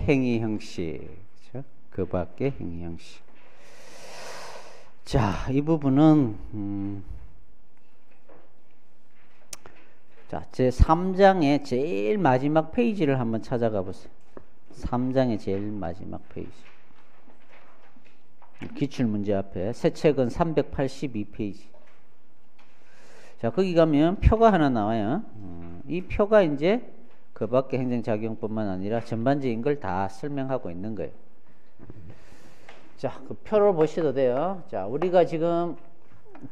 행위 형식, 그렇죠? 그 밖의 행위 형식. 자, 이 부분은 자, 제 3장의 제일 마지막 페이지를 한번 찾아가 보세요. 3장의 제일 마지막 페이지. 기출문제 앞에 새 책은 382페이지. 자, 거기 가면 표가 하나 나와요. 이 표가 이제 그 밖의 행정작용뿐만 아니라 전반적인 걸 다 설명하고 있는 거예요. 자, 그 표를 보셔도 돼요. 자, 우리가 지금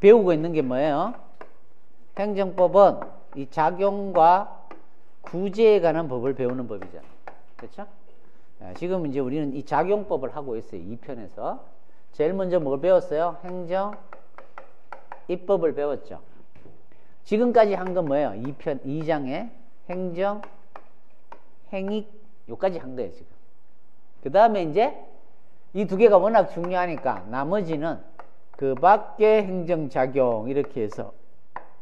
배우고 있는 게 뭐예요? 행정법은 이 작용과 구제에 관한 법을 배우는 법이잖아요. 그렇죠? 지금 이제 우리는 이 작용법을 하고 있어요. 2편에서. 제일 먼저 뭘 배웠어요? 행정 입법을 배웠죠. 지금까지 한 건 뭐예요? 2장에 행정 행위 요까지 한 거예요, 지금. 그 다음에 이제 이 두 개가 워낙 중요하니까 나머지는 그 밖의 행정작용 이렇게 해서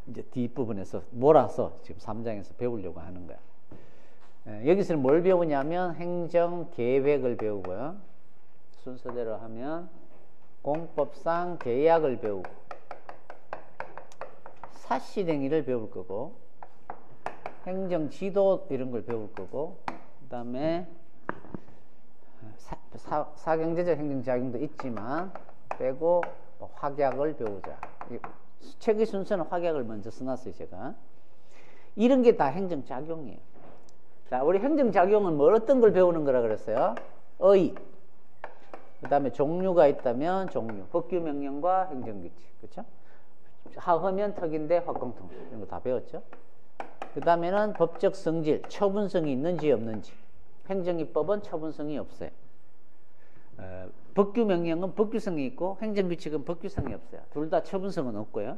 이제 뒷부분에서 몰아서 지금 3장에서 배우려고 하는 거야. 여기서는 뭘 배우냐면 행정계획을 배우고요. 순서대로 하면 공법상 계약을 배우고 사실행위를 배울 거고 행정지도 이런 걸 배울 거고 그 다음에 사경제적 행정작용도 있지만 빼고 확약을 배우자. 책의 순서는 확약을 먼저 써놨어요, 제가. 이런 게 다 행정작용이에요. 자, 우리 행정작용은 뭐 어떤 걸 배우는 거라 그랬어요? 의. 그 다음에 종류가 있다면 종류. 법규명령과 행정규칙. 그렇죠? 하허면 턱인데 확공통. 이런 거 다 배웠죠? 그 다음에는 법적 성질, 처분성이 있는지 없는지. 행정입법은 처분성이 없어요. 법규명령은 법규성이 있고 행정규칙은 법규성이 없어요. 둘 다 처분성은 없고요.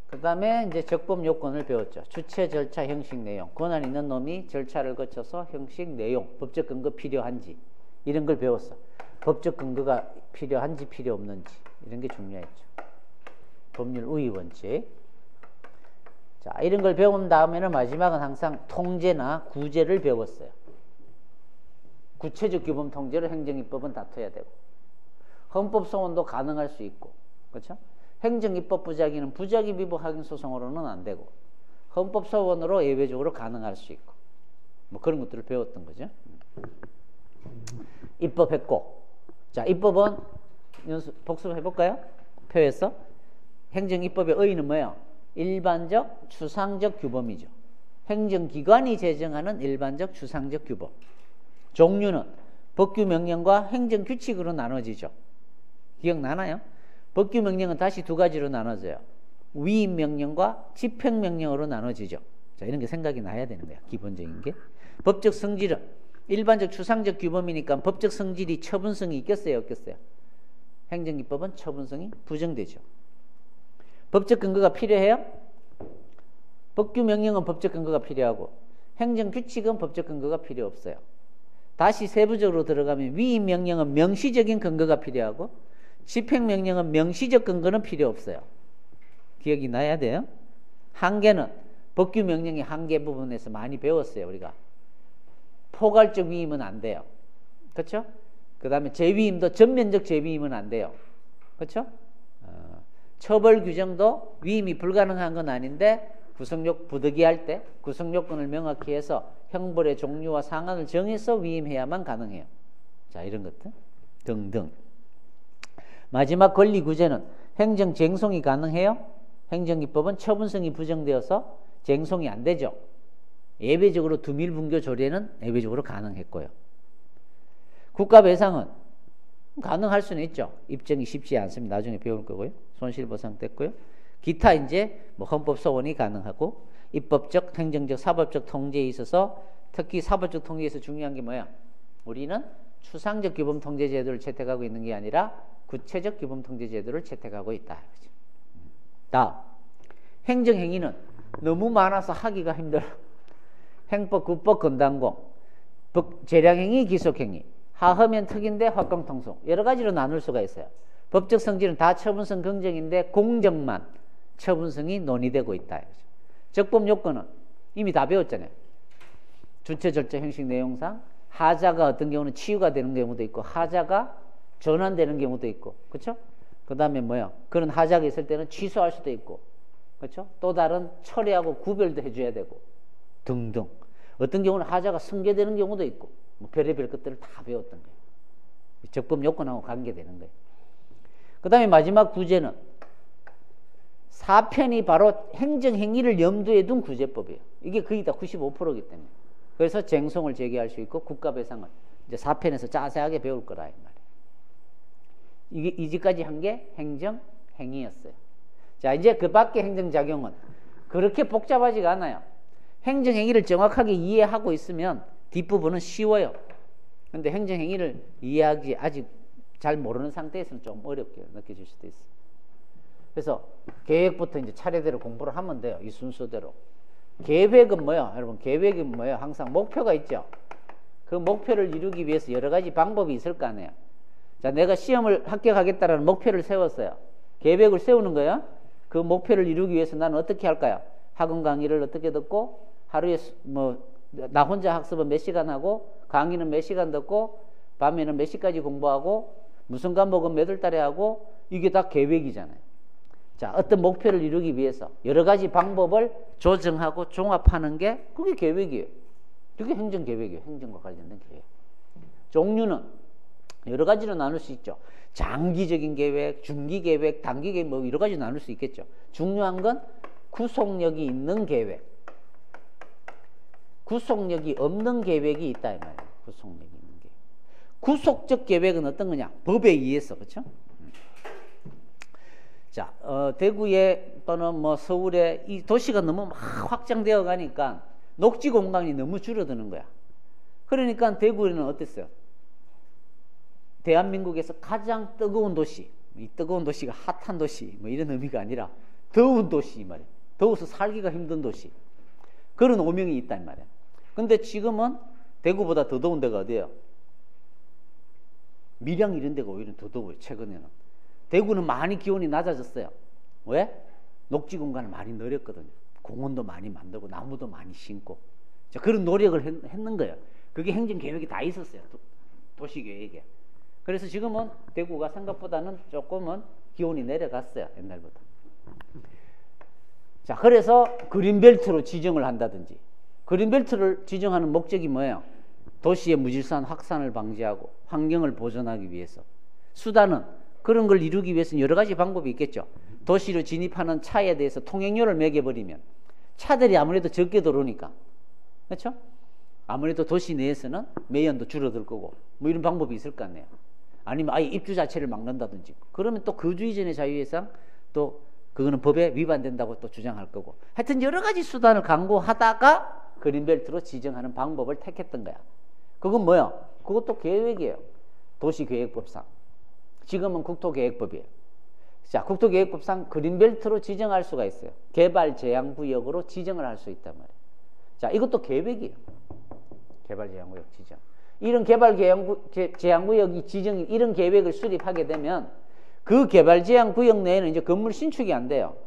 그 다음에 이제 적법요건을 배웠죠. 주체, 절차, 형식, 내용. 권한 있는 놈이 절차를 거쳐서 형식, 내용, 법적 근거 필요한지 이런 걸 배웠어. 법적 근거가 필요한지 필요 없는지 이런 게 중요했죠. 법률 우위 원칙. 자, 이런 걸 배운 다음에는 마지막은 항상 통제나 구제를 배웠어요. 구체적 규범 통제로 행정입법은 다퉈야 되고 헌법 소원도 가능할 수 있고 그렇죠? 행정입법 부작위는 부작위 미부 확인 소송으로는 안 되고 헌법 소원으로 예외적으로 가능할 수 있고 뭐 그런 것들을 배웠던 거죠. 입법했고 자, 입법은 복습해 볼까요? 표에서 행정입법의 의의는 뭐예요? 일반적 추상적 규범이죠. 행정기관이 제정하는 일반적 추상적 규범. 종류는 법규명령과 행정규칙으로 나눠지죠. 기억나나요? 법규명령은 다시 두 가지로 나눠져요. 위임명령과 집행명령으로 나눠지죠. 자, 이런 게 생각이 나야 되는 거야. 기본적인 게. 법적 성질은 일반적 추상적 규범이니까 법적 성질이 처분성이 있겠어요? 없겠어요? 행정기법은 처분성이 부정되죠. 법적 근거가 필요해요? 법규명령은 법적 근거가 필요하고 행정규칙은 법적 근거가 필요 없어요. 다시 세부적으로 들어가면 위임명령은 명시적인 근거가 필요하고 집행명령은 명시적 근거는 필요 없어요. 기억이 나야 돼요. 한계는 법규명령의 한계 부분에서 많이 배웠어요. 우리가 포괄적 위임은 안 돼요. 그렇죠? 그 다음에 재위임도 전면적 재위임은 안 돼요. 그렇죠? 처벌 규정도 위임이 불가능한 건 아닌데 부득이할 때 구성요건을 명확히 해서 형벌의 종류와 상한을 정해서 위임해야만 가능해요. 자, 이런 것들 등등. 마지막 권리구제는 행정쟁송이 가능해요? 행정기법은 처분성이 부정되어서 쟁송이 안 되죠. 예외적으로 두밀분교 조례는 예외적으로 가능했고요. 국가배상은 가능할 수는 있죠. 입증이 쉽지 않습니다. 나중에 배울 거고요. 손실보상 됐고요. 기타 이제 뭐 헌법 소원이 가능하고 입법적, 행정적, 사법적 통제에 있어서 특히 사법적 통제에서 중요한 게 뭐야? 우리는 추상적 규범 통제 제도를 채택하고 있는 게 아니라 구체적 규범 통제 제도를 채택하고 있다. 다음, 행정행위는 너무 많아서 하기가 힘들어. 행법, 국법, 건당공, 재량행위, 기속행위, 하허면 특인데 확공통속 여러 가지로 나눌 수가 있어요. 법적 성질은 다 처분성 긍정인데 공정만 처분성이 논의되고 있다. 적법 요건은 이미 다 배웠잖아요. 주체, 절차, 형식, 내용상 하자가 어떤 경우는 치유가 되는 경우도 있고 하자가 전환되는 경우도 있고, 그렇죠? 그 다음에 뭐야? 그런 하자가 있을 때는 취소할 수도 있고, 그렇죠? 또 다른 처리하고 구별도 해줘야 되고 등등. 어떤 경우는 하자가 승계되는 경우도 있고, 뭐 별의별 것들을 다 배웠던 거예요. 적법 요건하고 관계되는 거예요. 그 다음에 마지막 구제는 사편이 바로 행정행위를 염두에 둔 구제법이에요. 이게 거의 다 95%이기 때문에. 그래서 쟁송을 제기할 수 있고 국가배상을 이제 사편에서 자세하게 배울 거라 이 말이에요. 이게 이제까지 한 게 행정행위였어요. 자, 이제 그 밖의 행정작용은 그렇게 복잡하지가 않아요. 행정행위를 정확하게 이해하고 있으면 뒷부분은 쉬워요. 근데 행정행위를 이해하기 아직 잘 모르는 상태에서는 좀 어렵게 느껴질 수도 있어요. 그래서 계획부터 이제 차례대로 공부를 하면 돼요. 이 순서대로. 계획은 뭐예요? 여러분, 계획은 뭐예요? 항상 목표가 있죠. 그 목표를 이루기 위해서 여러 가지 방법이 있을 거 아니에요. 자, 내가 시험을 합격하겠다라는 목표를 세웠어요. 계획을 세우는 거예요. 그 목표를 이루기 위해서 나는 어떻게 할까요? 학원 강의를 어떻게 듣고 하루에 나 혼자 학습은 몇 시간 하고 강의는 몇 시간 듣고 밤에는 몇 시까지 공부하고 무슨 과목은 몇 월 달에 하고, 이게 다 계획이잖아요. 자, 어떤 목표를 이루기 위해서 여러 가지 방법을 조정하고 종합하는 게 그게 계획이에요. 그게 행정계획이에요. 행정과 관련된 계획. 종류는 여러 가지로 나눌 수 있죠. 장기적인 계획, 중기계획, 단기계획 뭐 여러 가지 나눌 수 있겠죠. 중요한 건 구속력이 있는 계획, 구속력이 없는 계획이 있다 이 말이에요. 구속력이 있는 계획. 구속적 계획은 어떤 거냐? 법에 의해서, 그렇죠? 자, 대구에 또는 뭐 서울에 이 도시가 너무 막 확장되어 가니까 녹지 공간이 너무 줄어드는 거야. 그러니까 대구는 어땠어요? 대한민국에서 가장 뜨거운 도시, 이 뜨거운 도시가 핫한 도시 뭐 이런 의미가 아니라 더운 도시 말이에요. 더워서 살기가 힘든 도시, 그런 오명이 있단 말이에요. 근데 지금은 대구보다 더 더운 데가 어디예요? 밀양 이런 데가 오히려 더 더워요. 최근에는 대구는 많이 기온이 낮아졌어요. 왜? 녹지 공간을 많이 늘렸거든요. 공원도 많이 만들고 나무도 많이 심고, 자, 그런 노력을 했는 거예요. 그게 행정계획이 다 있었어요. 도시계획에. 그래서 지금은 대구가 생각보다는 조금은 기온이 내려갔어요. 옛날보다. 자, 그래서 그린벨트로 지정을 한다든지. 그린벨트를 지정하는 목적이 뭐예요? 도시의 무질서한 확산을 방지하고 환경을 보존하기 위해서. 수단은 그런 걸 이루기 위해서는 여러 가지 방법이 있겠죠. 도시로 진입하는 차에 대해서 통행료를 매겨버리면 차들이 아무래도 적게 들어오니까, 그렇죠? 아무래도 도시 내에서는 매연도 줄어들 거고 뭐 이런 방법이 있을 거 아니에요. 아니면 아예 입주 자체를 막는다든지. 그러면 또 거주 이전의 자유예상 또 그거는 법에 위반된다고 또 주장할 거고. 하여튼 여러 가지 수단을 강구하다가 그린벨트로 지정하는 방법을 택했던 거야. 그건 뭐야? 그것도 계획이에요. 도시계획법상. 지금은 국토계획법이에요. 자, 국토계획법상 그린벨트로 지정할 수가 있어요. 개발제한구역으로 지정을 할 수 있단 말이에요. 자, 이것도 계획이에요. 개발제한구역 지정. 이런 개발제한구역이 지정이 이런 계획을 수립하게 되면 그 개발제한구역 내에는 이제 건물 신축이 안 돼요.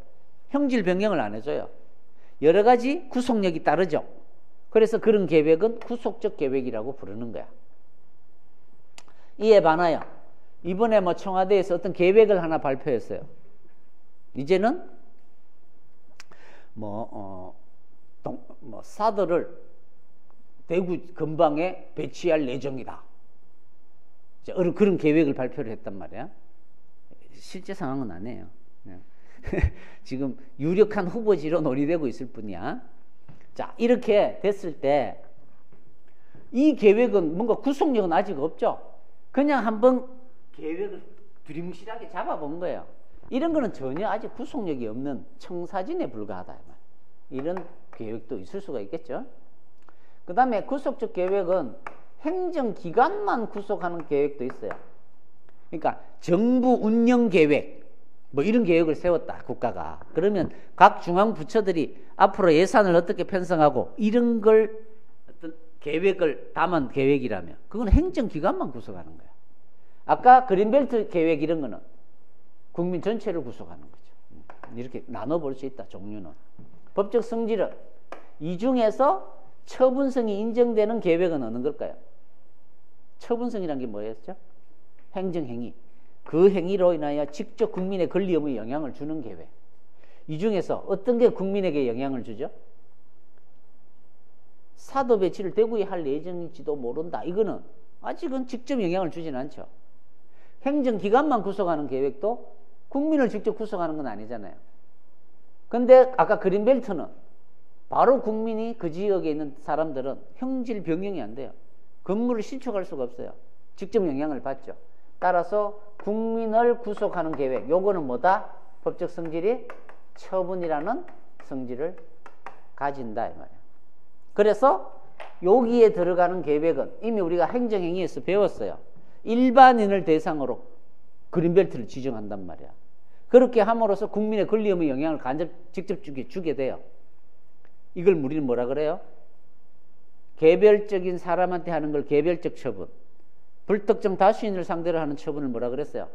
형질 변경을 안 해줘요. 여러 가지 구속력이 따르죠. 그래서 그런 계획은 구속적 계획이라고 부르는 거야. 이에 반하여 이번에 뭐 청와대에서 어떤 계획을 하나 발표했어요. 이제는 사드를 대구 근방에 배치할 예정이다. 그런 계획을 발표를 했단 말이야. 실제 상황은 아니에요. 지금 유력한 후보지로 논의되고 있을 뿐이야. 자, 이렇게 됐을 때 이 계획은 뭔가 구속력은 아직 없죠. 그냥 한번 계획을 두리뭉실하게 잡아본 거예요. 이런 거는 전혀 아직 구속력이 없는 청사진에 불과하다. 이런 계획도 있을 수가 있겠죠. 그 다음에 구속적 계획은 행정기관만 구속하는 계획도 있어요. 그러니까 정부 운영 계획 뭐 이런 계획을 세웠다, 국가가. 그러면 각 중앙부처들이 앞으로 예산을 어떻게 편성하고 이런 걸 어떤 계획을 담은 계획이라면 그건 행정기관만 구속하는 거야. 아까 그린벨트 계획 이런 거는 국민 전체를 구속하는 거죠. 이렇게 나눠볼 수 있다, 종류는. 법적 성질은 이 중에서 처분성이 인정되는 계획은 어느 걸까요? 처분성이란 게 뭐였죠? 행정행위. 그 행위로 인하여 직접 국민의 권리의무에 영향을 주는 계획. 이 중에서 어떤 게 국민에게 영향을 주죠? 사도 배치를 대구에 할 예정일지도 모른다. 이거는 아직은 직접 영향을 주지는 않죠. 행정기관만 구성하는 계획도 국민을 직접 구성하는 건 아니잖아요. 근데 아까 그린벨트는 바로 국민이 그 지역에 있는 사람들은 형질 변경이 안 돼요. 건물을 신축할 수가 없어요. 직접 영향을 받죠. 따라서 국민을 구속하는 계획, 요거는 뭐다? 법적 성질이 처분이라는 성질을 가진다 이 말이에요. 그래서 여기에 들어가는 계획은 이미 우리가 행정행위에서 배웠어요. 일반인을 대상으로 그린벨트를 지정한단 말이야. 그렇게 함으로써 국민의 권리 의무에 영향을 직접 주게 돼요. 이걸 우리는 뭐라 그래요? 개별적인 사람한테 하는 걸 개별적 처분, 불특정 다수인을 상대로 하는 처분을 뭐라 그랬어요?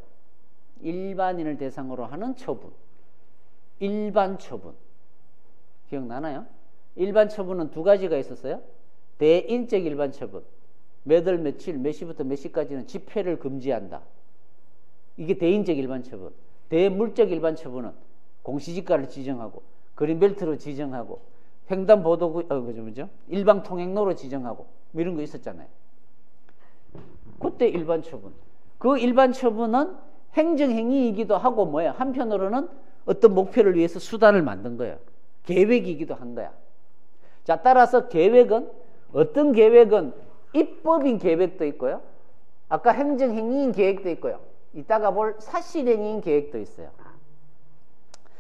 일반인을 대상으로 하는 처분, 일반 처분. 기억나나요? 일반 처분은 두 가지가 있었어요. 대인적 일반 처분, 몇 월 며칠 몇 시부터 몇 시까지는 집회를 금지한다. 이게 대인적 일반 처분. 대물적 일반 처분은 공시지가를 지정하고 그린벨트로 지정하고 횡단보도구 일방 통행로로 지정하고 뭐 이런 거 있었잖아요. 그때 일반 처분. 그 일반 처분은 행정행위이기도 하고 뭐예요? 한편으로는 어떤 목표를 위해서 수단을 만든 거예요. 계획이기도 한 거야. 자, 따라서 계획은 어떤 계획은 입법인 계획도 있고요. 아까 행정행위인 계획도 있고요. 이따가 볼 사실행위인 계획도 있어요.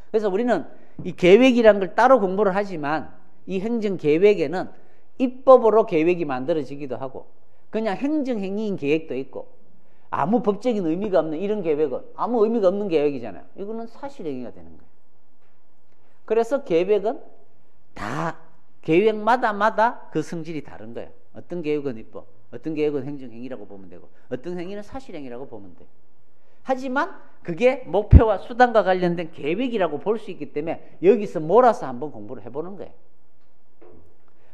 그래서 우리는 이 계획이란 걸 따로 공부를 하지만 이 행정계획에는 입법으로 계획이 만들어지기도 하고 그냥 행정행위인 계획도 있고 아무 법적인 의미가 없는 이런 계획은 아무 의미가 없는 계획이잖아요. 이거는 사실행위가 되는 거예요. 그래서 계획은 다 계획마다 그 성질이 다른 거예요. 어떤 계획은 입법, 어떤 계획은 행정행위라고 보면 되고 어떤 행위는 사실행위라고 보면 돼요. 하지만 그게 목표와 수단과 관련된 계획이라고 볼 수 있기 때문에 여기서 몰아서 한번 공부를 해보는 거예요.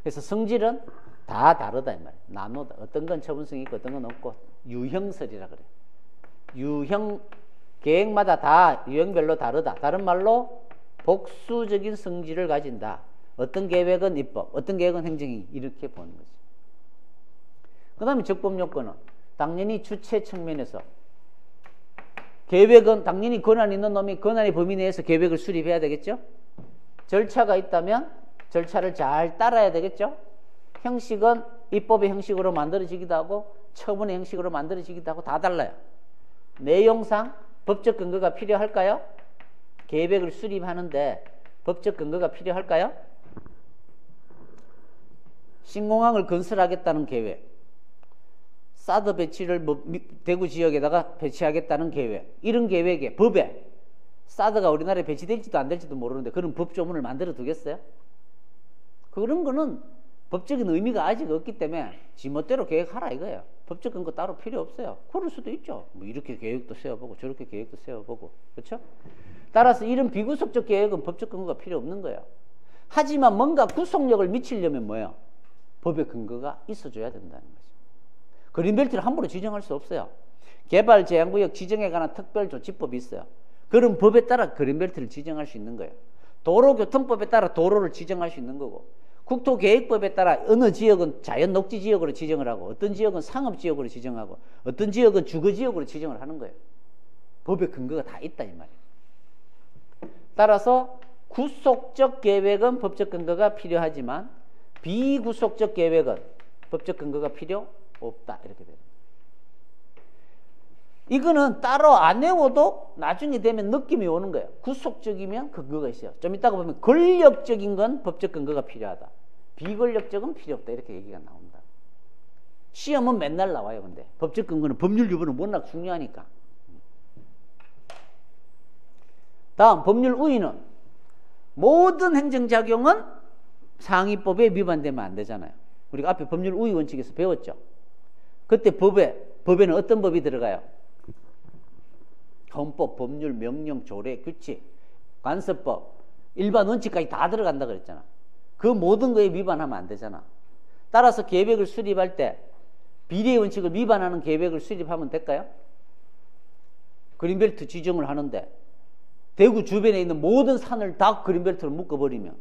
그래서 성질은 다 다르다 이 말이에요. 나누다. 어떤 건 처분성이 있고 어떤 건 없고 유형설이라 그래요. 유형 계획마다 다 유형별로 다르다. 다른 말로 복수적인 성질을 가진다. 어떤 계획은 입법, 어떤 계획은 행정행위 이렇게 보는 거죠. 그 다음에 적법요건은 당연히 주체 측면에서 계획은 당연히 권한 있는 놈이 권한의 범위 내에서 계획을 수립해야 되겠죠. 절차가 있다면 절차를 잘 따라야 되겠죠. 형식은 입법의 형식으로 만들어지기도 하고 처분의 형식으로 만들어지기도 하고 다 달라요. 내용상 법적 근거가 필요할까요? 계획을 수립하는데 법적 근거가 필요할까요? 신공항을 건설하겠다는 계획, 사드 배치를 대구 지역에다가 배치하겠다는 계획, 이런 계획에 법에 사드가 우리나라에 배치될지도 안 될지도 모르는데 그런 법조문을 만들어 두겠어요? 그런 거는 법적인 의미가 아직 없기 때문에 지멋대로 계획하라 이거예요. 법적 근거 따로 필요 없어요. 그럴 수도 있죠. 뭐 이렇게 계획도 세워보고 저렇게 계획도 세워보고, 그렇죠? 따라서 이런 비구속적 계획은 법적 근거가 필요 없는 거예요. 하지만 뭔가 구속력을 미치려면 뭐예요? 법의 근거가 있어줘야 된다는 거죠. 그린벨트를 함부로 지정할 수 없어요. 개발제한구역 지정에 관한 특별조치법이 있어요. 그런 법에 따라 그린벨트를 지정할 수 있는 거예요. 도로교통법에 따라 도로를 지정할 수 있는 거고, 국토계획법에 따라 어느 지역은 자연녹지지역으로 지정을 하고 어떤 지역은 상업지역으로 지정하고 어떤 지역은 주거지역으로 지정을 하는 거예요. 법의 근거가 다 있다 이 말이에요. 따라서 구속적 계획은 법적 근거가 필요하지만 비구속적 계획은 법적 근거가 필요 없다 이렇게 돼요. 이거는 따로 안 외워도 나중에 되면 느낌이 오는 거예요. 구속적이면 근거가 있어요. 좀 이따가 보면 권력적인 건 법적 근거가 필요하다. 비권력적은 필요 없다 이렇게 얘기가 나온다. 시험은 맨날 나와요. 근데 법적 근거는 법률 유보는 워낙 중요하니까. 다음 법률 우위는 모든 행정작용은 상위법에 위반되면 안 되잖아요. 우리가 앞에 법률 우위 원칙에서 배웠죠. 그때 법에는 어떤 법이 들어가요? 헌법, 법률, 명령, 조례, 규칙, 관습법, 일반 원칙까지 다 들어간다 그랬잖아. 그 모든 거에 위반하면 안 되잖아. 따라서 계획을 수립할 때 비례의 원칙을 위반하는 계획을 수립하면 될까요? 그린벨트 지정을 하는데 대구 주변에 있는 모든 산을 다 그린벨트로 묶어버리면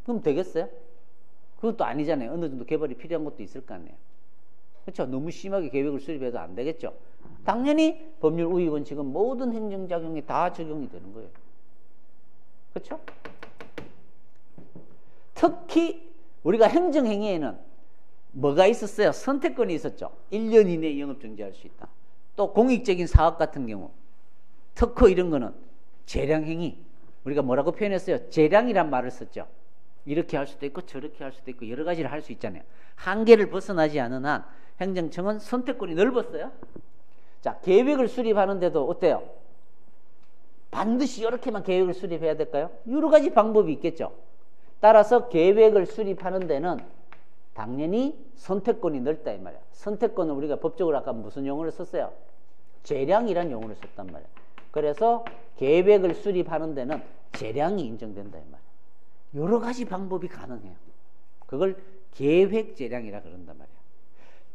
그럼 되겠어요? 그건 또 아니잖아요. 어느 정도 개발이 필요한 것도 있을 거 아니에요. 그렇죠? 너무 심하게 계획을 수립해도 안 되겠죠. 당연히 법률 우위 원칙은 모든 행정작용에 다 적용이 되는 거예요. 그렇죠? 특히 우리가 행정행위에는 뭐가 있었어요? 선택권이 있었죠. 1년 이내에 영업정지할 수 있다. 또 공익적인 사업 같은 경우 특허 이런 거는 재량행위, 우리가 뭐라고 표현했어요? 재량이란 말을 썼죠. 이렇게 할 수도 있고 저렇게 할 수도 있고 여러 가지를 할 수 있잖아요. 한계를 벗어나지 않은 한 행정청은 선택권이 넓었어요. 자, 계획을 수립하는데도 어때요? 반드시 이렇게만 계획을 수립해야 될까요? 여러 가지 방법이 있겠죠. 따라서 계획을 수립하는 데는 당연히 선택권이 넓다 이 말이야. 선택권은 우리가 법적으로 아까 무슨 용어를 썼어요? 재량이란 용어를 썼단 말이야. 그래서 계획을 수립하는 데는 재량이 인정된다 이 말이야. 여러 가지 방법이 가능해요. 그걸 계획 재량이라 그런단 말이야.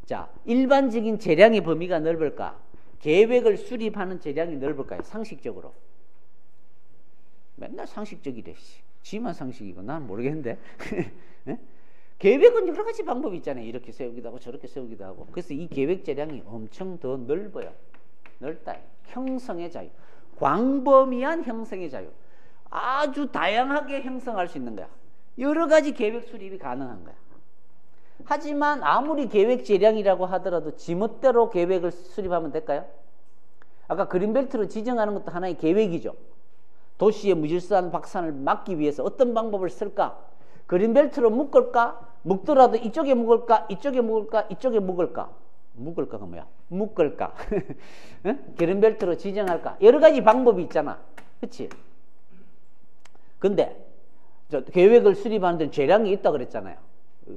자, 일반적인 재량의 범위가 넓을까? 계획을 수립하는 재량이 넓을까요? 상식적으로. 맨날 상식적이래. 지만 상식이고 난 모르겠는데. 계획은 여러 가지 방법이 있잖아요. 이렇게 세우기도 하고 저렇게 세우기도 하고. 그래서 이 계획 재량이 엄청 더 넓어요. 넓다. 형성의 자유. 광범위한 형성의 자유. 아주 다양하게 형성할 수 있는 거야. 여러 가지 계획 수립이 가능한 거야. 하지만 아무리 계획 재량이라고 하더라도 지멋대로 계획을 수립하면 될까요? 아까 그린벨트로 지정하는 것도 하나의 계획이죠. 도시의 무질서한 확산을 막기 위해서 어떤 방법을 쓸까? 그린벨트로 묶을까? 묶더라도 이쪽에 묶을까? 이쪽에 묶을까? 이쪽에 묶을까? 묶을까가 뭐야? 묶을까? 그린벨트로 지정할까? 여러 가지 방법이 있잖아. 그치? 근데 계획을 수립하는 데는 재량이 있다 그랬잖아요.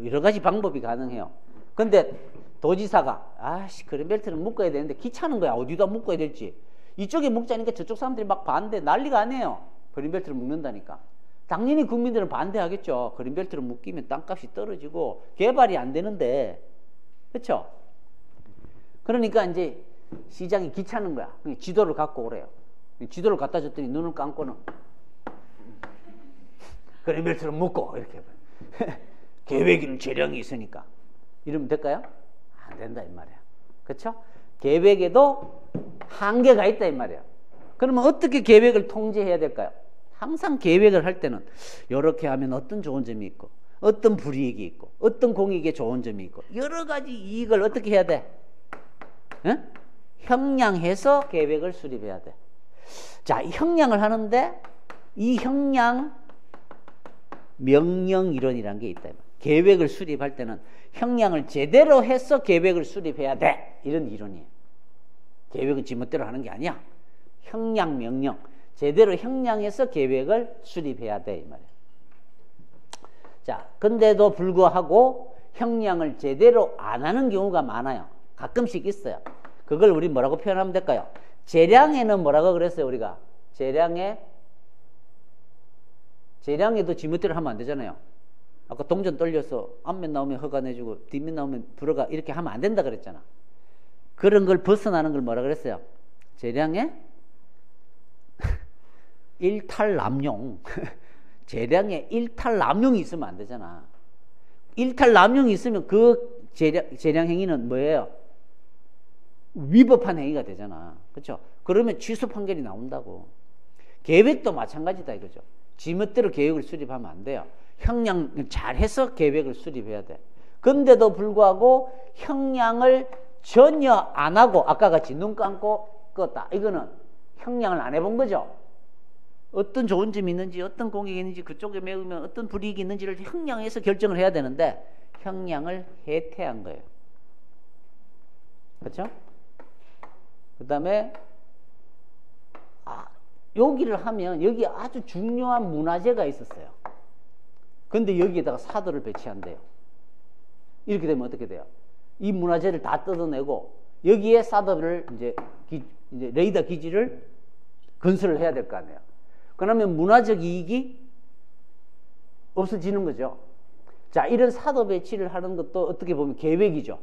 여러 가지 방법이 가능해요. 근데 도지사가 그린벨트는 묶어야 되는데 귀찮은 거야. 어디다 묶어야 될지. 이쪽에 묶자니까 저쪽 사람들이 막 반대 난리가 아니에요. 그린벨트를 묶는다니까. 당연히 국민들은 반대하겠죠. 그린벨트를 묶이면 땅값이 떨어지고 개발이 안 되는데. 그렇죠? 그러니까 이제 시장이 귀찮은 거야. 지도를 갖고 오래요. 지도를 갖다 줬더니 눈을 감고는 그린벨트를 묶고 이렇게 계획에는 재량이 있으니까 이러면 될까요? 안 된다 이 말이야. 그렇죠? 계획에도 한계가 있다 이 말이야. 그러면 어떻게 계획을 통제해야 될까요? 항상 계획을 할 때는 이렇게 하면 어떤 좋은 점이 있고 어떤 불이익이 있고 어떤 공익에 좋은 점이 있고 여러 가지 이익을 어떻게 해야 돼? 응? 형량해서 계획을 수립해야 돼. 자, 형량을 하는데 이 형량 명령 이론이라는 게 있다. 계획을 수립할 때는 형량을 제대로 해서 계획을 수립해야 돼. 이런 이론이에요. 계획은 지멋대로 하는 게 아니야. 형량 명령. 제대로 형량해서 계획을 수립해야 돼. 이 말이에요. 자, 근데도 불구하고 형량을 제대로 안 하는 경우가 많아요. 가끔씩 있어요. 그걸 우리 뭐라고 표현하면 될까요? 재량에는 뭐라고 그랬어요, 우리가? 재량에도 지멋대로 하면 안 되잖아요. 아까 동전 떨려서 앞면 나오면 허가 내주고 뒷면 나오면 불허가 이렇게 하면 안 된다 그랬잖아. 그런 걸 벗어나는 걸 뭐라 그랬어요? 재량에 일탈남용. 재량에 일탈남용이 있으면 안 되잖아. 일탈남용이 있으면 그 재량 행위는 뭐예요? 위법한 행위가 되잖아. 그렇죠? 그러면 취소 판결이 나온다고. 계획도 마찬가지다 이거죠. 지멋대로 계획을 수립하면 안 돼요. 형량을 잘해서 계획을 수립해야 돼. 근데도 불구하고 형량을 전혀 안 하고 아까 같이 눈 감고 껐다. 이거는 형량을 안 해본 거죠. 어떤 좋은 점이 있는지 어떤 공익이 있는지 그쪽에 매우면 어떤 불이익이 있는지를 형량해서 결정을 해야 되는데 형량을 해태한 거예요. 그렇죠? 그 다음에 여기를 하면 여기 아주 중요한 문화재가 있었어요. 근데 여기에다가 사도를 배치한대요. 이렇게 되면 어떻게 돼요? 이 문화재를 다 뜯어내고 여기에 사도를 이제 레이더 기지를 건설을 해야 될 거 아니에요. 그러면 문화적 이익이 없어지는 거죠. 자, 이런 사도 배치를 하는 것도 어떻게 보면 계획이죠.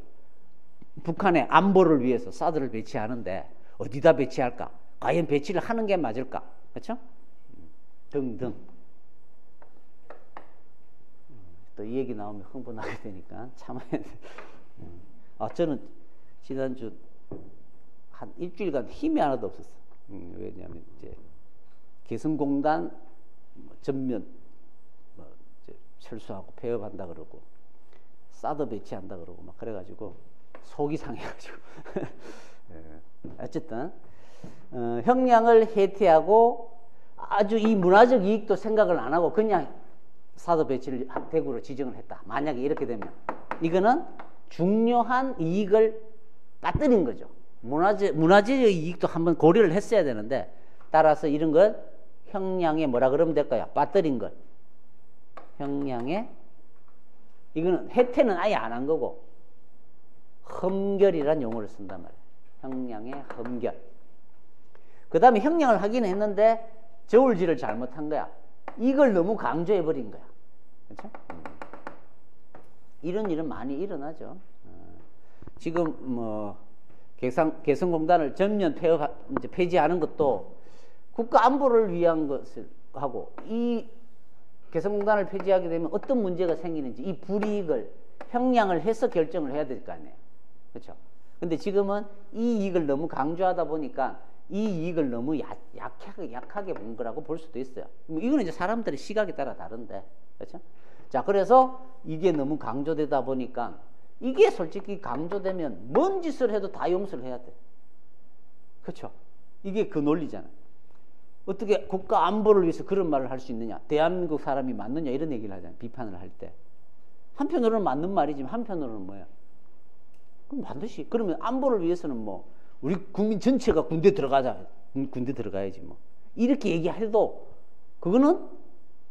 북한의 안보를 위해서 사드를 배치하는데 어디다 배치할까? 과연 배치를 하는 게 맞을까? 그렇죠? 등등. 또 이 얘기 나오면 흥분하게 되니까 참아야 돼. 저는 지난주 한 일주일간 힘이 하나도 없었어. 왜냐하면 이제 개성공단 전면 이제 철수하고 폐업한다 그러고 사드 배치한다 그러고 막 그래가지고 속이 상해가지고 어쨌든 형량을 해태하고 아주 이 문화적 이익도 생각을 안 하고 그냥 사드 배치를 대구로 지정을 했다. 만약에 이렇게 되면 이거는 중요한 이익을 빠뜨린 거죠. 문화적 이익도 한번 고려를 했어야 되는데 따라서 이런 것 형량에 뭐라 그러면 될까요? 빠뜨린 것. 형량에 이거는 혜태는 아예 안 한 거고 험결이란 용어를 쓴단 말이에요. 형량의 험결. 그 다음에 형량을 하긴 했는데 저울질을 잘못한 거야. 이걸 너무 강조해버린 거야. 그렇죠? 이런 일은 많이 일어나죠. 지금 뭐 개성공단을 전면 폐지하는 것도 국가 안보를 위한 것을 하고 이 개성공단을 폐지하게 되면 어떤 문제가 생기는지 이 불이익을 형량을 해서 결정을 해야 될 거 아니에요. 그렇죠? 근데 지금은 이 이익을 너무 강조하다 보니까 이 이익을 너무 약하게 본 거라고 볼 수도 있어요. 이거는 이제 사람들의 시각에 따라 다른데. 그렇죠? 자, 그래서 이게 너무 강조되다 보니까 이게 솔직히 강조되면 뭔 짓을 해도 다 용서를 해야 돼. 그렇죠? 이게 그 논리잖아요. 어떻게 국가 안보를 위해서 그런 말을 할 수 있느냐? 대한민국 사람이 맞느냐? 이런 얘기를 하잖아요. 비판을 할 때. 한편으로는 맞는 말이지만 한편으로는 뭐야? 그럼 반드시 그러면 안보를 위해서는 뭐 우리 국민 전체가 군대 들어가야지 뭐 이렇게 얘기해도 그거는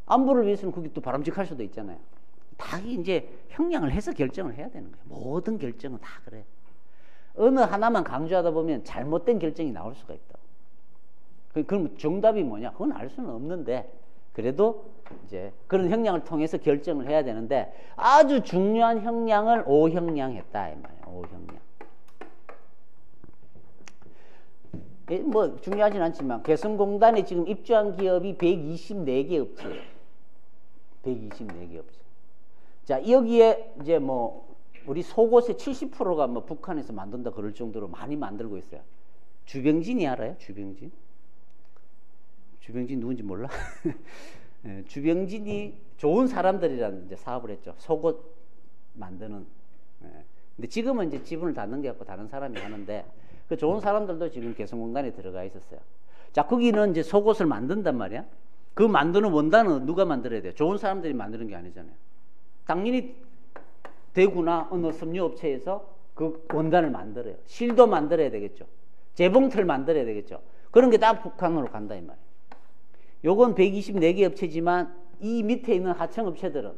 안보를 위해서는 그게 또 바람직할 수도 있잖아요. 다 이제 형량을 해서 결정을 해야 되는 거예요. 모든 결정은 다 그래. 어느 하나만 강조하다 보면 잘못된 결정이 나올 수가 있다. 그럼 정답이 뭐냐? 그건 알 수는 없는데 그래도 이제 그런 형량을 통해서 결정을 해야 되는데 아주 중요한 형량을 5형량했다 이 말이에요. 5형량. 뭐 중요하진 않지만 개성공단에 지금 입주한 기업이 124개 업체예요. 124개 업체. 자, 여기에 이제 뭐 우리 속옷의 70%가 뭐 북한에서 만든다 그럴 정도로 많이 만들고 있어요. 주병진이 알아요? 주병진? 주병진 누군지 몰라? 네, 주병진이 좋은 사람들이라는 이제 사업을 했죠. 속옷 만드는. 네. 근데 지금은 이제 지분을 다 넘겨갖고 다른 사람이 하는데 그 좋은 사람들도 지금 개성공단에 들어가 있었어요. 자, 거기는 이제 속옷을 만든단 말이야. 그 만드는 원단은 누가 만들어야 돼요? 좋은 사람들이 만드는 게 아니잖아요. 당연히 대구나 어느 섬유업체에서 그 원단을 만들어요. 실도 만들어야 되겠죠. 재봉틀 만들어야 되겠죠. 그런 게 다 북한으로 간다 이 말이에요. 요건 124개 업체지만 이 밑에 있는 하청업체들은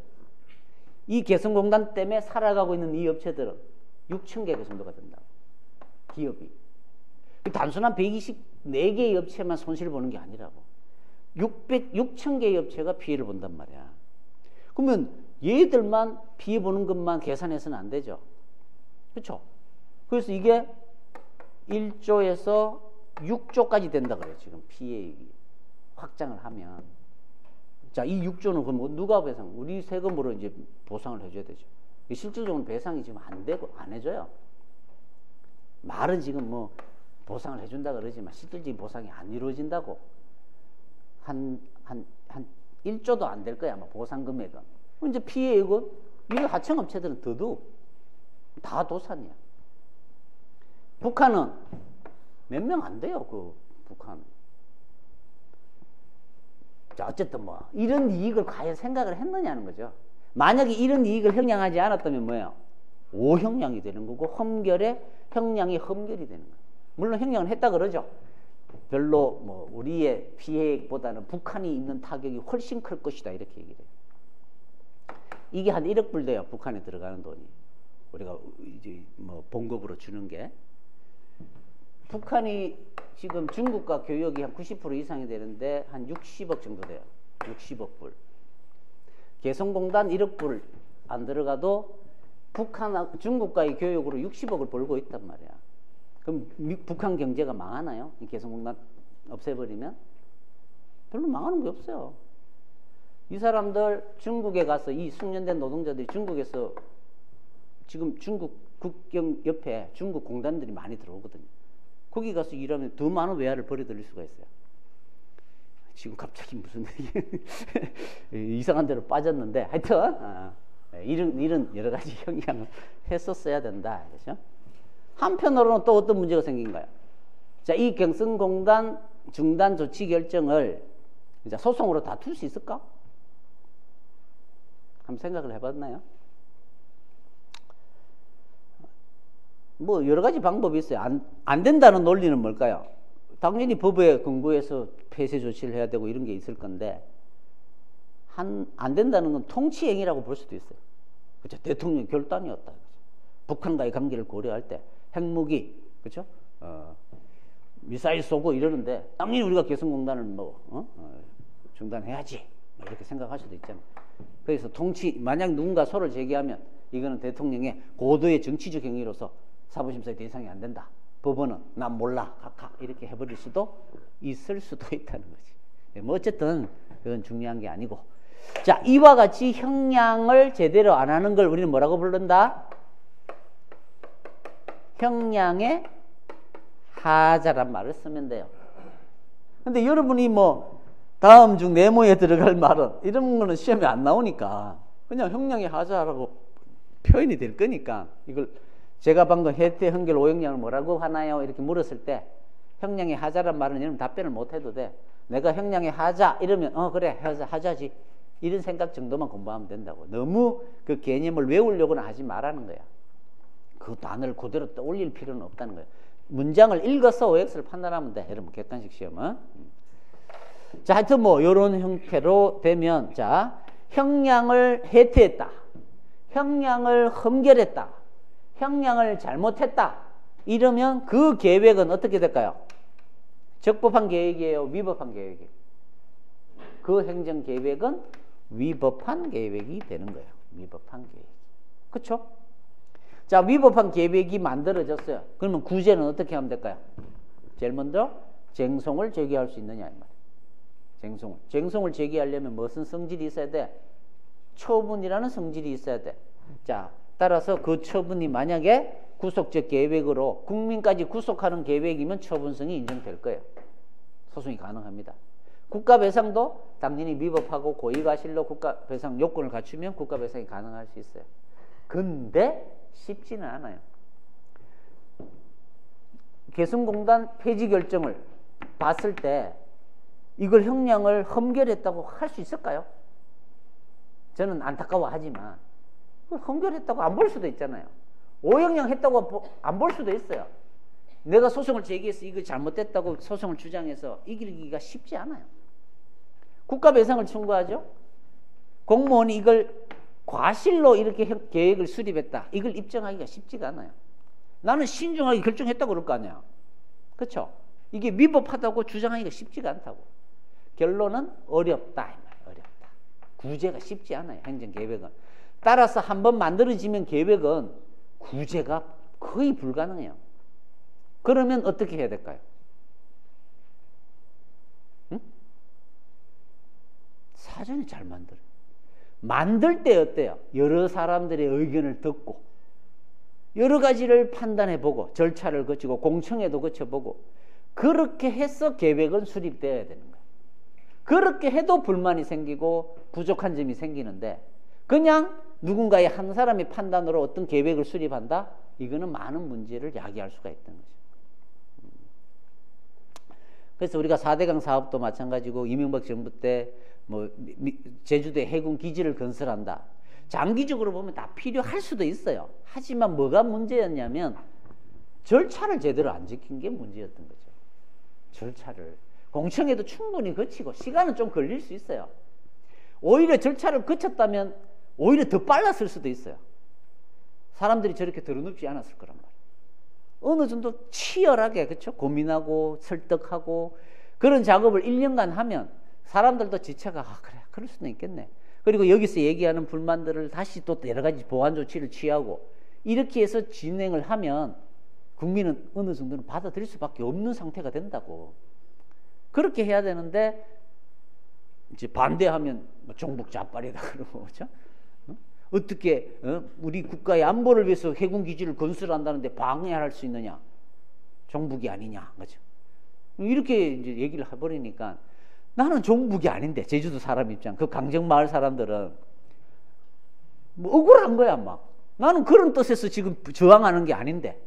이 개성공단 때문에 살아가고 있는 이 업체들은 6,000개 정도가 된다고. 기업이. 단순한 124개의 업체만 손실을 보는 게 아니라고. 6,000개의 업체가 피해를 본단 말이야. 그러면 얘들만 피해 보는 것만 계산해서는 안 되죠. 그렇죠? 그래서 이게 1조에서 6조까지 된다 그래요. 지금 피해액이. 확장을 하면. 자, 이 6조는 그럼 누가 배상? 우리 세금으로 이제 보상을 해줘야 되죠. 실질적으로 배상이 지금 안 되고, 안 해줘요. 말은 지금 뭐 보상을 해준다 그러지만 실질적인 보상이 안 이루어진다고. 한 1조도 안 될 거야, 아마 보상 금액은. 이제 피해액은, 이 하청업체들은 더더욱 다 도산이야. 북한은 몇 명 안 돼요, 그 북한. 자, 어쨌든 뭐 이런 이익을 과연 생각을 했느냐는 거죠. 만약에 이런 이익을 형량하지 않았다면 뭐예요? 5형량이 되는 거고 험결에 형량이 험결이 되는 거예요. 물론 형량을 했다 그러죠. 별로 뭐 우리의 피해보다는 북한이 입는 타격이 훨씬 클 것이다 이렇게 얘기를 해요. 이게 한 1억 불 돼요. 북한에 들어가는 돈이. 우리가 이제 뭐 봉급으로 주는 게. 북한이 지금 중국과 교역이 한 90% 이상이 되는데 한 60억 정도 돼요. 60억 불. 개성공단 1억 불 안 들어가도 중국과의 교역으로 60억을 벌고 있단 말이야. 그럼 북한 경제가 망하나요? 이 개성공단 없애버리면? 별로 망하는 게 없어요. 이 사람들 중국에 가서 이 숙련된 노동자들이 중국에서 지금 중국 국경 옆에 중국 공단들이 많이 들어오거든요. 거기 가서 일하면 더 많은 외화를 벌어들일 수가 있어요. 지금 갑자기 무슨 이상한 데로 빠졌는데 하여튼 이런 여러 가지 영향을 했었어야 된다. 그렇죠? 한편으로는 또 어떤 문제가 생긴가요? 자, 이 경성공단 중단 조치 결정을 이제 소송으로 다툴 수 있을까? 한번 생각을 해봤나요? 뭐 여러 가지 방법이 있어요. 안 된다는 논리는 뭘까요? 당연히 법에 근거해서 폐쇄 조치를 해야 되고 이런 게 있을 건데 안 된다는 건 통치행위라고 볼 수도 있어요. 그렇죠? 대통령 결단이었다. 그렇죠? 북한과의 관계를 고려할 때 핵무기, 그렇죠? 미사일 쏘고 이러는데 당연히 우리가 개성공단을 중단해야지 이렇게 생각할 수도 있잖아요. 그래서 만약 누군가 소를 제기하면 이거는 대통령의 고도의 정치적 행위로서 사부심사의 대상이 안 된다. 법원은 난 몰라 각하 이렇게 해버릴 수도 있을 수도 있다는 거지. 뭐 어쨌든 그건 중요한 게 아니고, 자, 이와 같이 형량을 제대로 안 하는 걸 우리는 뭐라고 부른다? 형량의 하자란 말을 쓰면 돼요. 근데 여러분이 뭐 다음 중 네모에 들어갈 말은 이런 거는 시험에 안 나오니까 그냥 형량의 하자라고 표현이 될 거니까, 이걸 제가 방금 해태, 흥결, 오형량을 뭐라고 하나요? 이렇게 물었을 때 형량의 하자란 말은 여러분 답변을 못 해도 돼. 내가 형량의 하자 이러면 그래 하자지 이런 생각 정도만 공부하면 된다고. 너무 그 개념을 외우려고는 하지 말라는 거야. 그 단어를 그대로 떠올릴 필요는 없다는 거야. 문장을 읽어서 OX를 판단하면 돼. 여러분 객관식 시험은. 자, 하여튼 뭐 이런 형태로 되면, 자, 형량을 해태했다, 형량을 흠결했다, 형량을 잘못했다 이러면 그 계획은 어떻게 될까요? 적법한 계획이에요, 위법한 계획이에요? 그 행정 계획은 위법한 계획이 되는 거예요. 위법한 계획. 그렇죠? 자, 위법한 계획이 만들어졌어요. 그러면 구제는 어떻게 하면 될까요? 제일 먼저 쟁송을 제기할 수 있느냐 이 말이에요. 쟁송을 제기하려면 무슨 성질이 있어야 돼? 처분이라는 성질이 있어야 돼. 자, 따라서 그 처분이 만약에 구속적 계획으로 국민까지 구속하는 계획이면 처분성이 인정될 거예요. 소송이 가능합니다. 국가배상도 당연히 위법하고 고의가실로 국가배상 요건을 갖추면 국가배상이 가능할 수 있어요. 근데 쉽지는 않아요. 개성공단 폐지 결정을 봤을 때 이걸 형량을 흠결했다고 할 수 있을까요? 저는 안타까워하지만 흠결했다고 안 볼 수도 있잖아요. 오형량 했다고 안 볼 수도 있어요. 내가 소송을 제기해서 이거 잘못됐다고 소송을 주장해서 이기기가 쉽지 않아요. 국가배상을 청구하죠. 공무원이 이걸 과실로 이렇게 계획을 수립했다, 이걸 입증하기가 쉽지가 않아요. 나는 신중하게 결정했다고 그럴 거 아니야. 그렇죠? 이게 위법하다고 주장하기가 쉽지가 않다고. 결론은 어렵다. 어렵다. 구제가 쉽지 않아요. 행정계획은. 따라서 한번 만들어지면 계획은 구제가 거의 불가능해요. 그러면 어떻게 해야 될까요? 응? 사전에 잘 만들어요. 만들 때 어때요? 여러 사람들의 의견을 듣고 여러 가지를 판단해보고 절차를 거치고 공청회도 거쳐보고 그렇게 해서 계획은 수립되어야 되는 거예요. 그렇게 해도 불만이 생기고 부족한 점이 생기는데 그냥 누군가의 한 사람의 판단으로 어떤 계획을 수립한다? 이거는 많은 문제를 야기할 수가 있다는 거죠. 그래서 우리가 4대강 사업도 마찬가지고 이명박 정부 때 뭐 제주도에 해군 기지를 건설한다. 장기적으로 보면 다 필요할 수도 있어요. 하지만 뭐가 문제였냐면 절차를 제대로 안 지킨 게 문제였던 거죠. 절차를. 공청회도 충분히 거치고 시간은 좀 걸릴 수 있어요. 오히려 절차를 거쳤다면 오히려 더 빨랐을 수도 있어요. 사람들이 저렇게 드러눕지 않았을 거란 말이에요. 어느 정도 치열하게, 그렇죠? 고민하고 설득하고 그런 작업을 1년간 하면 사람들도 지체가 그래, 그럴 수는 있겠네. 그리고 여기서 얘기하는 불만들을 다시 또 여러 가지 보완 조치를 취하고 이렇게 해서 진행을 하면 국민은 어느 정도는 받아들일 수밖에 없는 상태가 된다고. 그렇게 해야 되는데 이제 반대하면 종북 좌빨이다 그러고, 그렇죠? 어떻게 우리 국가의 안보를 위해서 해군 기지를 건설한다는데 방해할 수 있느냐? 종북이 아니냐, 그렇죠? 이렇게 이제 얘기를 해버리니까 나는 종북이 아닌데, 제주도 사람 입장, 그 강정마을 사람들은 뭐 억울한 거야 막. 나는 그런 뜻에서 지금 저항하는 게 아닌데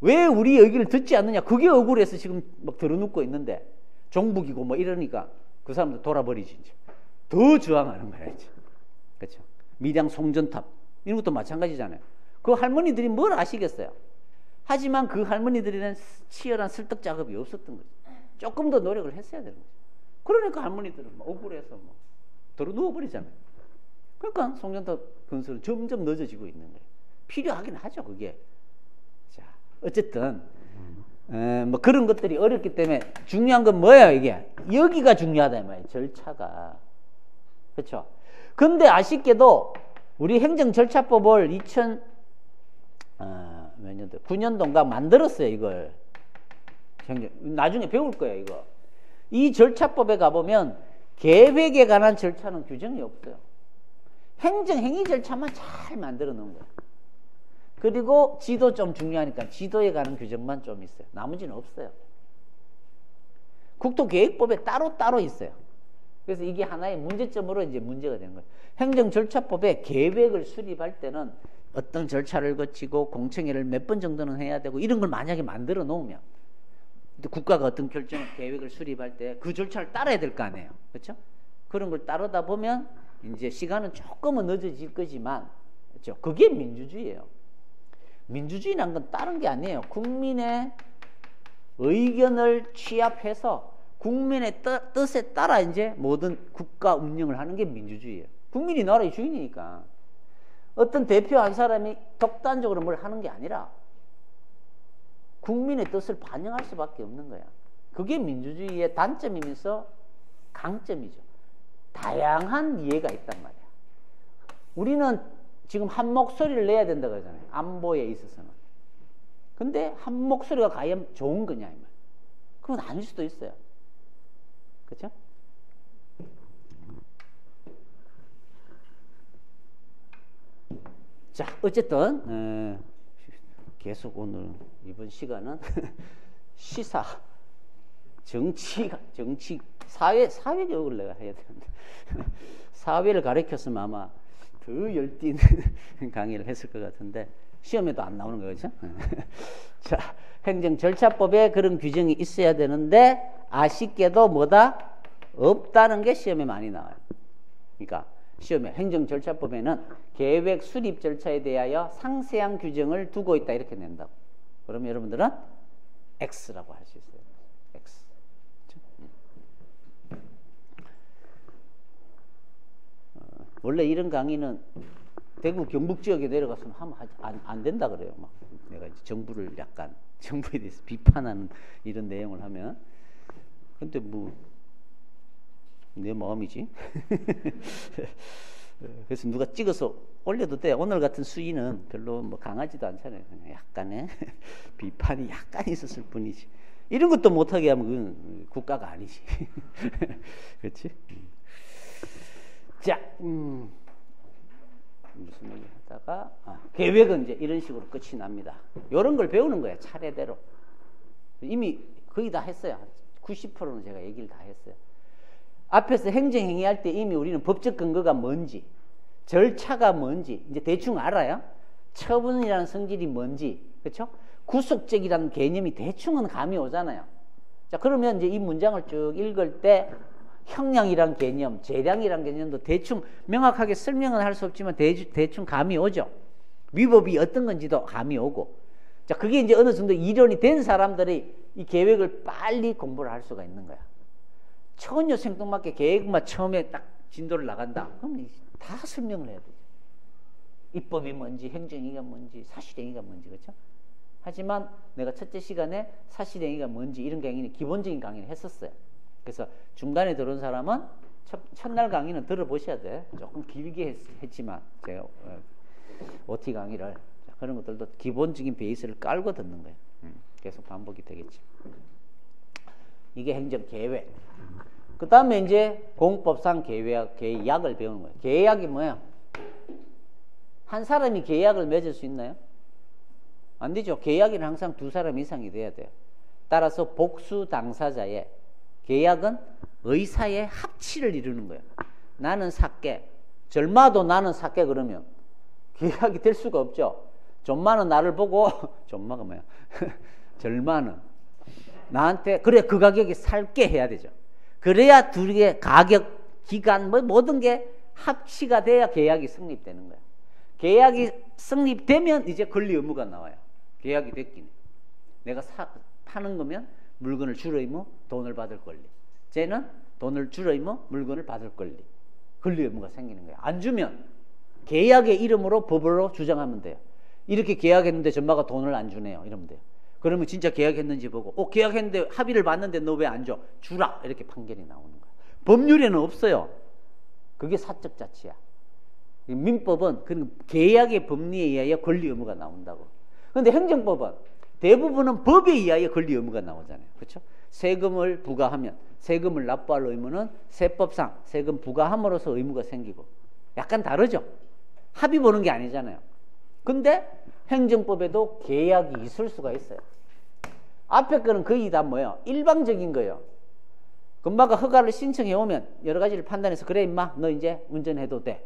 왜 우리 얘기를 듣지 않느냐? 그게 억울해서 지금 막 들어눕고 있는데 종북이고 뭐 이러니까 그 사람들 돌아버리지 이제. 더 저항하는 거야 이제. 그렇죠? 밀양 송전탑 이런 것도 마찬가지잖아요. 그 할머니들이 뭘 아시겠어요? 하지만 그 할머니들에는 치열한 설득 작업이 없었던 거죠. 조금 더 노력을 했어야 되는 거죠. 그러니까 할머니들은 뭐 억울해서 뭐 들어 누워버리잖아요. 그러니까 송전탑 건설은 점점 늦어지고 있는 거예요. 필요하긴 하죠 그게. 자, 어쨌든 뭐 그런 것들이 어렵기 때문에 중요한 건 뭐예요 이게? 여기가 중요하다 이 말이에요. 절차가. 그렇죠? 근데 아쉽게도 우리 행정절차법을 9년도인가 만들었어요 이걸. 나중에 배울 거예요 이거. 이 절차법에 가보면 계획에 관한 절차는 규정이 없어요. 행정행위 절차만 잘 만들어 놓은 거예요. 그리고 지도 좀 중요하니까 지도에 관한 규정만 좀 있어요. 나머지는 없어요. 국토계획법에 따로 있어요. 그래서 이게 하나의 문제점으로 이제 문제가 되는 거예요. 행정절차법에 계획을 수립할 때는 어떤 절차를 거치고 공청회를 몇 번 정도는 해야 되고 이런 걸 만약에 만들어 놓으면 국가가 어떤 계획을 수립할 때 그 절차를 따라야 될 거 아니에요. 그렇죠? 그런 걸 따르다 보면 이제 시간은 조금은 늦어질 거지만, 그렇죠? 그게 민주주의예요. 민주주의란 건 다른 게 아니에요. 국민의 의견을 취합해서 국민의 뜻에 따라 이제 모든 국가 운영을 하는 게 민주주의예요. 국민이 나라의 주인이니까 어떤 대표 한 사람이 독단적으로 뭘 하는 게 아니라 국민의 뜻을 반영할 수밖에 없는 거야. 그게 민주주의의 단점이면서 강점이죠. 다양한 이해가 있단 말이야. 우리는 지금 한 목소리를 내야 된다고 하잖아요. 안보에 있어서는. 근데 한 목소리가 과연 좋은 거냐 이 말. 그건 아닐 수도 있어요. 그렇죠? 자, 어쨌든 계속 오늘 이번 시간은 시사, 정치 사회 교육을 내가 해야 되는데 사회를 가르쳤으면 아마 더 열띤 강의를 했을 것 같은데 시험에도 안 나오는 거죠. 자, 행정절차법에 그런 규정이 있어야 되는데 아쉽게도 뭐다? 없다는 게 시험에 많이 나와요. 그러니까 시험에 행정절차법에는 계획 수립 절차에 대하여 상세한 규정을 두고 있다 이렇게 낸다고. 그러면 여러분들은 X라고 할 수 있어요. X. 원래 이런 강의는 대구 경북 지역에 내려가서는 하면 안 된다 그래요. 막 내가 이제 정부를 약간 정부에 대해서 비판하는 이런 내용을 하면. 근데 뭐 내 마음이지. 그래서 누가 찍어서 올려도 돼. 오늘 같은 수위는 별로 뭐 강하지도 않잖아요. 그냥 약간의 비판이 약간 있었을 뿐이지. 이런 것도 못하게 하면 그건 국가가 아니지. 그렇지? 자, 무슨 얘기 하다가 계획은 이제 이런 식으로 끝이 납니다. 이런 걸 배우는 거예요. 차례대로. 이미 거의 다 했어요. 90%는 제가 얘기를 다 했어요. 앞에서 행정행위할 때 이미 우리는 법적 근거가 뭔지, 절차가 뭔지 이제 대충 알아요. 처분이라는 성질이 뭔지, 그렇죠? 구속적이라는 개념이 대충은 감이 오잖아요. 자, 그러면 이제 이 문장을 쭉 읽을 때 형량이란 개념, 재량이란 개념도 대충 명확하게 설명은 할 수 없지만 대충 감이 오죠. 위법이 어떤 건지도 감이 오고. 자, 그게 이제 어느 정도 이론이 된 사람들이 이 계획을 빨리 공부를 할 수가 있는 거야. 전혀 생뚱맞게 계획만 처음에 딱 진도를 나간다. 그럼 다 설명을 해야 되죠. 입법이 뭔지, 행정행위가 뭔지, 사실행위가 뭔지, 그렇죠? 하지만 내가 첫째 시간에 사실행위가 뭔지 이런 강의는 기본적인 강의를 했었어요. 그래서 중간에 들어온 사람은 첫날 강의는 들어보셔야 돼. 조금 길게 했지만 제가 OT 강의를 그런 것들도 기본적인 베이스를 깔고 듣는 거예요. 계속 반복이 되겠지. 이게 행정계획. 그 다음에 이제 공법상 계약을 배우는 거예요. 계약이 뭐야? 한 사람이 계약을 맺을 수 있나요? 안 되죠. 계약은 항상 두 사람 이상이 돼야 돼요. 따라서 복수 당사자의 계약은 의사의 합치를 이루는 거예요. 나는 살게. 절마도 나는 살게 그러면 계약이 될 수가 없죠. 존마는 나를 보고 존마가 뭐야? 절마는 나한테 그래 그 가격에 살게 해야 되죠. 그래야 둘의 가격, 기간 뭐 모든 게 합치가 돼야 계약이 성립되는 거야. 계약이 성립되면 이제 권리 의무가 나와요. 계약이 됐긴. 내가 파는 거면 물건을 줄 의무, 돈을 받을 권리. 쟤는 돈을 줄 의무, 물건을 받을 권리. 권리 의무가 생기는 거예요. 안 주면 계약의 이름으로 법으로 주장하면 돼요. 이렇게 계약했는데 전마가 돈을 안 주네요. 이러면 돼요. 그러면 진짜 계약했는지 보고 계약했는데 합의를 봤는데 너 왜 안 줘? 주라. 이렇게 판결이 나오는 거예요. 법률에는 없어요. 그게 사적 자치야. 민법은 그 계약의 법리에 의하여 권리 의무가 나온다고. 그런데 행정법은 대부분은 법에 의하여 권리 의무가 나오잖아요. 그렇죠? 세금을 부과하면 세금을 납부할 의무는 세법상 세금 부과함으로써 의무가 생기고 약간 다르죠. 합의 보는 게 아니잖아요. 근데 행정법에도 계약이 있을 수가 있어요. 앞에 거는 거의 다 뭐예요? 일방적인 거예요. 금마가 허가를 신청해 오면 여러 가지를 판단해서 그래 임마 너 이제 운전해도 돼.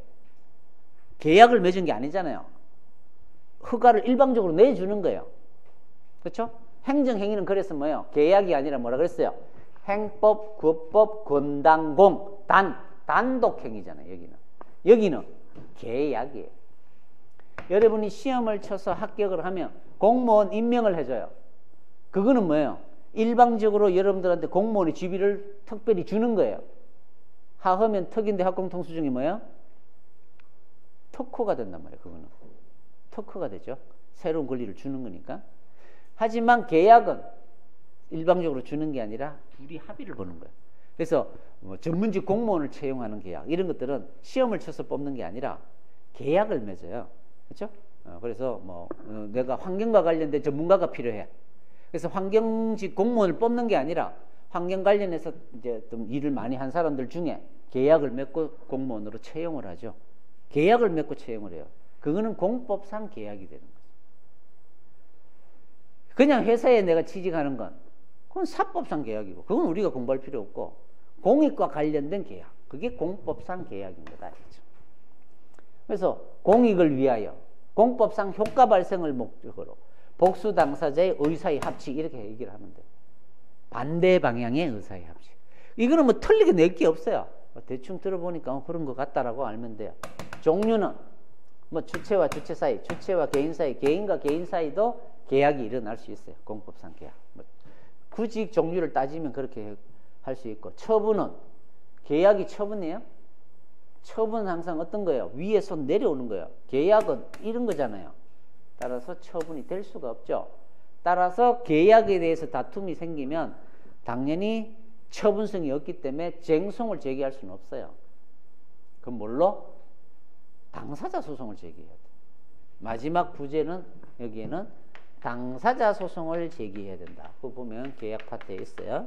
계약을 맺은 게 아니잖아요. 허가를 일방적으로 내주는 거예요. 그렇죠? 행정행위는 그래서 뭐예요? 계약이 아니라 뭐라 그랬어요? 행법, 구법, 권당공, 단독행위잖아요. 여기는 계약이에요. 여러분이 시험을 쳐서 합격을 하면 공무원 임명을 해줘요. 그거는 뭐예요? 일방적으로 여러분들한테 공무원의 지위를 특별히 주는 거예요. 하하면 특인대 학공통수증이 뭐예요? 특호가 된단 말이에요. 그거는 특허가 되죠. 새로운 권리를 주는 거니까. 하지만 계약은 일방적으로 주는 게 아니라 둘이 합의를 보는 거예요. 그래서 뭐 전문직 공무원을 채용하는 계약 이런 것들은 시험을 쳐서 뽑는 게 아니라 계약을 맺어요. 그렇죠? 그래서 뭐 내가 환경과 관련된 전문가가 필요해. 그래서 환경직 공무원을 뽑는 게 아니라 환경 관련해서 이제 좀 일을 많이 한 사람들 중에 계약을 맺고 공무원으로 채용을 하죠. 계약을 맺고 채용을 해요. 그거는 공법상 계약이 되는 거죠. 그냥 회사에 내가 취직하는 건 그건 사법상 계약이고 그건 우리가 공부할 필요 없고 공익과 관련된 계약 그게 공법상 계약인 거다. 그렇죠? 그래서 공익을 위하여 공법상 효과 발생을 목적으로 복수 당사자의 의사의 합치 이렇게 얘기를 하면 돼요. 반대 방향의 의사의 합치. 이거는 뭐 틀리게 낼 게 없어요. 대충 들어보니까 그런 것 같다라고 알면 돼요. 종류는 뭐 주체와 주체 사이, 주체와 개인 사이, 개인과 개인 사이도 계약이 일어날 수 있어요. 공법상 계약. 뭐 구직 종류를 따지면 그렇게 할 수 있고 처분은 계약이 처분이에요? 처분은 항상 어떤 거예요? 위에서 내려오는 거예요. 계약은 이런 거잖아요. 따라서 처분이 될 수가 없죠. 따라서 계약에 대해서 다툼이 생기면 당연히 처분성이 없기 때문에 쟁송을 제기할 수는 없어요. 그럼 뭘로? 당사자 소송을 제기해야 돼. 마지막 부제는 여기에는 당사자 소송을 제기해야 된다. 그거 보면 계약 파트에 있어요.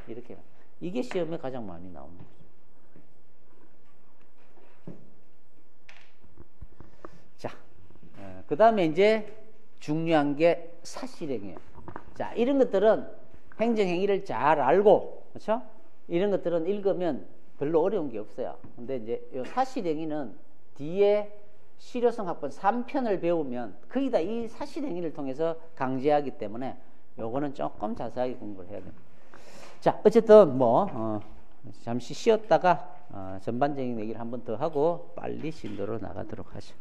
이렇게 이게 시험에 가장 많이 나오는 거죠. 자, 그 다음에 이제 중요한 게 사실행위예요. 자, 이런 것들은 행정행위를 잘 알고, 그렇죠? 이런 것들은 읽으면 별로 어려운 게 없어요. 근데 이제 이 사실행위는 뒤에 실효성 학번 3편을 배우면 거의 다 이 사실행위를 통해서 강제하기 때문에 요거는 조금 자세하게 공부를 해야 돼요. 자, 어쨌든 뭐 잠시 쉬었다가 전반적인 얘기를 한번 더 하고 빨리 진도로 나가도록 하죠.